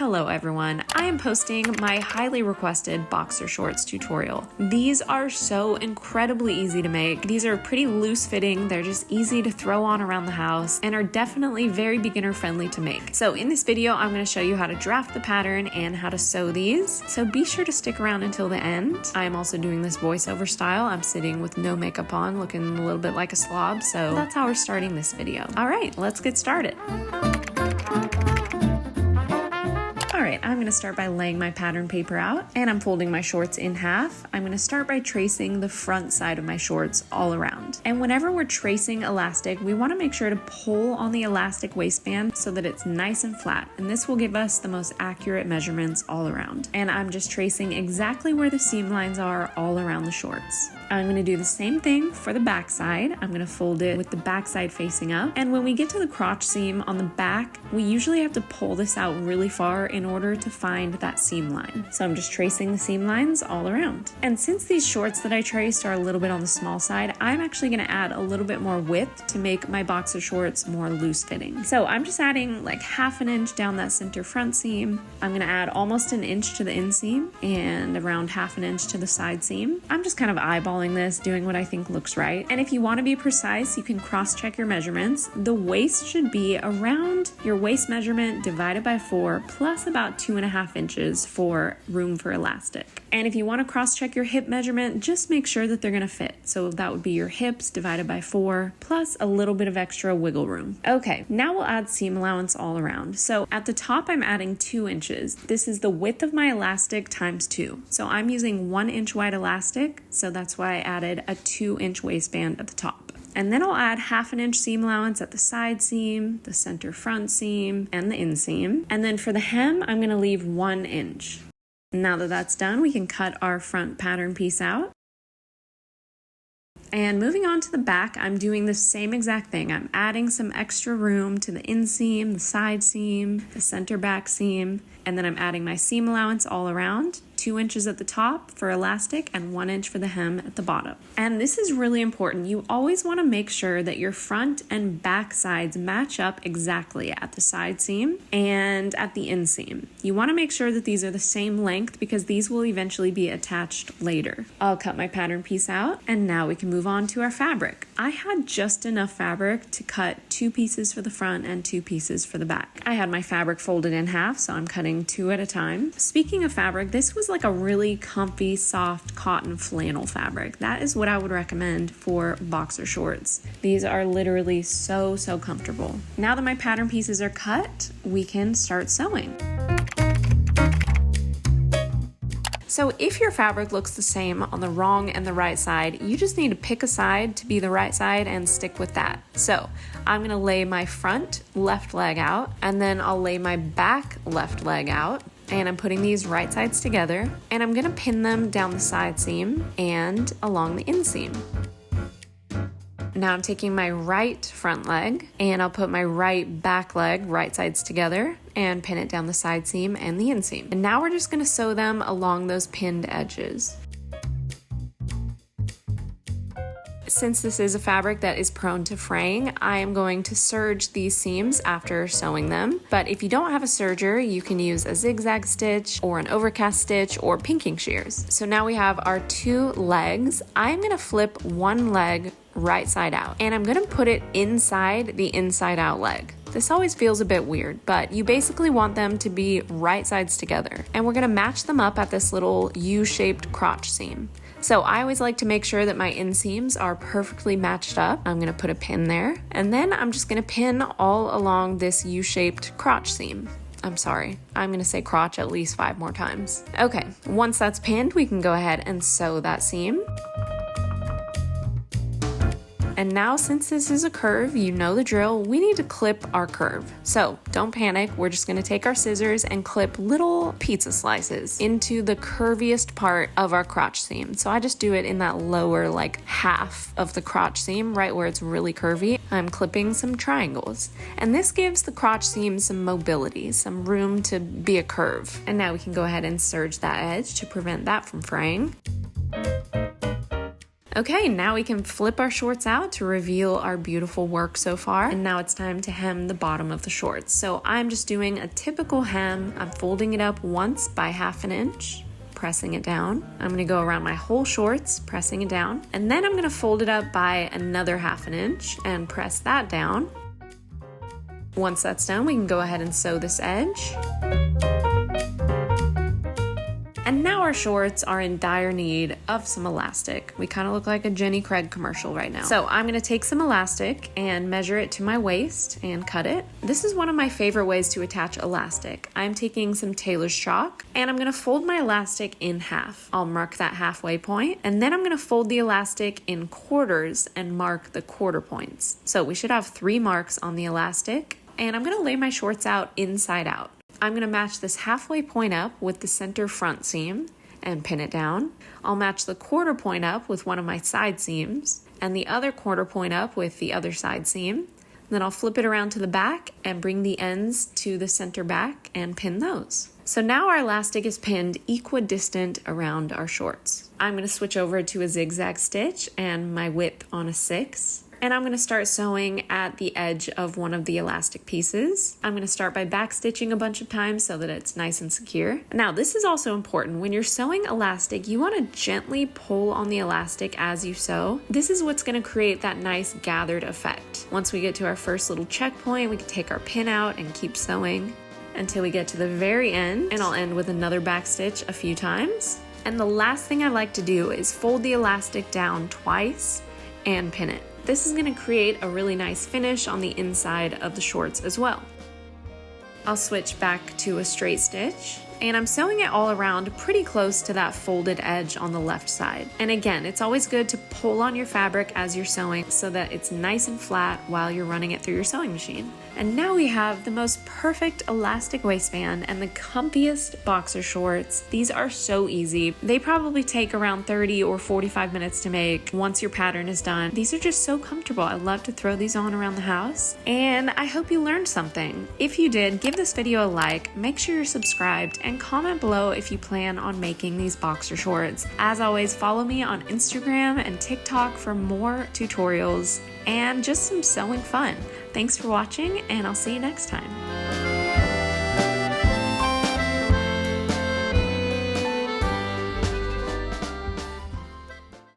Hello everyone, I am posting my highly requested boxer shorts tutorial. These are so incredibly easy to make. These are pretty loose fitting, they're just easy to throw on around the house, and are definitely very beginner friendly to make. So in this video, I'm going to show you how to draft the pattern and how to sew these. So be sure to stick around until the end. I am also doing this voiceover style. I'm sitting with no makeup on, looking a little bit like a slob, so that's how we're starting this video. All right, let's get started. Alright, I'm going to start by laying my pattern paper out, and I'm folding my shorts in half. I'm going to start by tracing the front side of my shorts all around. And whenever we're tracing elastic, we want to make sure to pull on the elastic waistband so that it's nice and flat, and this will give us the most accurate measurements all around. And I'm just tracing exactly where the seam lines are all around the shorts. I'm going to do the same thing for the back side. I'm going to fold it with the back side facing up. And when we get to the crotch seam on the back, we usually have to pull this out really far in order to find that seam line. So I'm just tracing the seam lines all around. And since these shorts that I traced are a little bit on the small side, I'm actually going to add a little bit more width to make my boxer shorts more loose fitting. So I'm just adding like ½ inch down that center front seam. I'm going to add almost an inch to the inseam and around ½ inch to the side seam. I'm just kind of eyeballing this, doing what I think looks right. And if you want to be precise, you can cross-check your measurements. The waist should be around your waist measurement divided by 4 plus about 2½ inches for room for elastic. And if you want to cross-check your hip measurement, just make sure that they're going to fit. So that would be your hips divided by 4 plus a little bit of extra wiggle room. Okay, now we'll add seam allowance all around. So at the top, I'm adding 2 inches. This is the width of my elastic times 2. So I'm using 1 inch wide elastic, so that's why I added a 2-inch waistband at the top. And then I'll add ½ inch seam allowance at the side seam, the center front seam, and the inseam. And then for the hem, I'm going to leave 1 inch. Now that that's done, we can cut our front pattern piece out. And moving on to the back, I'm doing the same exact thing. I'm adding some extra room to the inseam, the side seam, the center back seam, and then I'm adding my seam allowance all around. 2 inches at the top for elastic and 1 inch for the hem at the bottom. And this is really important. You always want to make sure that your front and back sides match up exactly at the side seam and at the inseam. You want to make sure that these are the same length because these will eventually be attached later. I'll cut my pattern piece out, and now we can move on to our fabric. I had just enough fabric to cut 2 pieces for the front and 2 pieces for the back. I had my fabric folded in half, so I'm cutting 2 at a time. Speaking of fabric, this was like a really comfy, soft cotton flannel fabric. That is what I would recommend for boxer shorts. These are literally so comfortable. Now that my pattern pieces are cut, we can start sewing. So if your fabric looks the same on the wrong and the right side, you just need to pick a side to be the right side and stick with that. So I'm gonna lay my front left leg out, and then I'll lay my back left leg out. And I'm putting these right sides together, and I'm gonna pin them down the side seam and along the inseam. Now I'm taking my right front leg, and I'll put my right back leg right sides together and pin it down the side seam and the inseam. And now we're just gonna sew them along those pinned edges. Since this is a fabric that is prone to fraying, I am going to serge these seams after sewing them. But if you don't have a serger, you can use a zigzag stitch or an overcast stitch or pinking shears. So now we have our 2 legs. I'm going to flip one leg right side out, and I'm going to put it inside the inside out leg. This always feels a bit weird, but you basically want them to be right sides together. And we're going to match them up at this little U-shaped crotch seam. So I always like to make sure that my inseams are perfectly matched up. I'm gonna put a pin there, and then I'm just gonna pin all along this U-shaped crotch seam. I'm sorry, I'm gonna say crotch at least 5 more times. Okay, once that's pinned, we can go ahead and sew that seam. And now, since this is a curve, you know the drill, we need to clip our curve. So don't panic, we're just gonna take our scissors and clip little pizza slices into the curviest part of our crotch seam. So I just do it in that lower like half of the crotch seam, right where it's really curvy. I'm clipping some triangles. And this gives the crotch seam some mobility, some room to be a curve. And now we can go ahead and serge that edge to prevent that from fraying. Okay, now we can flip our shorts out to reveal our beautiful work so far. And now it's time to hem the bottom of the shorts. So I'm just doing a typical hem. I'm folding it up once by 1/2 inch, pressing it down. I'm gonna go around my whole shorts, pressing it down. And then I'm gonna fold it up by another 1/2 inch and press that down. Once that's done, we can go ahead and sew this edge. And now our shorts are in dire need of some elastic. We kind of look like a Jenny Craig commercial right now. So I'm gonna take some elastic and measure it to my waist and cut it. This is one of my favorite ways to attach elastic. I'm taking some tailor's chalk and I'm gonna fold my elastic in half. I'll mark that halfway point, and then I'm gonna fold the elastic in quarters and mark the quarter points. So we should have 3 marks on the elastic, and I'm gonna lay my shorts out inside out. I'm gonna match this halfway point up with the center front seam and pin it down. I'll match the quarter point up with one of my side seams and the other quarter point up with the other side seam. Then I'll flip it around to the back and bring the ends to the center back and pin those. So now our elastic is pinned equidistant around our shorts. I'm gonna switch over to a zigzag stitch and my width on a 6. And I'm gonna start sewing at the edge of one of the elastic pieces. I'm gonna start by back stitching a bunch of times so that it's nice and secure. Now, this is also important. When you're sewing elastic, you wanna gently pull on the elastic as you sew. This is what's gonna create that nice gathered effect. Once we get to our first little checkpoint, we can take our pin out and keep sewing until we get to the very end, and I'll end with another back stitch a few times. And the last thing I like to do is fold the elastic down twice and pin it. This is gonna create a really nice finish on the inside of the shorts as well. I'll switch back to a straight stitch, and I'm sewing it all around pretty close to that folded edge on the left side. And again, it's always good to pull on your fabric as you're sewing so that it's nice and flat while you're running it through your sewing machine. And now we have the most perfect elastic waistband and the comfiest boxer shorts. These are so easy. They probably take around 30 or 45 minutes to make once your pattern is done. These are just so comfortable. I love to throw these on around the house, and I hope you learned something. If you did, give this video a like, make sure you're subscribed, and comment below if you plan on making these boxer shorts. As always, follow me on Instagram and TikTok for more tutorials and just some sewing fun. Thanks for watching, and I'll see you next time.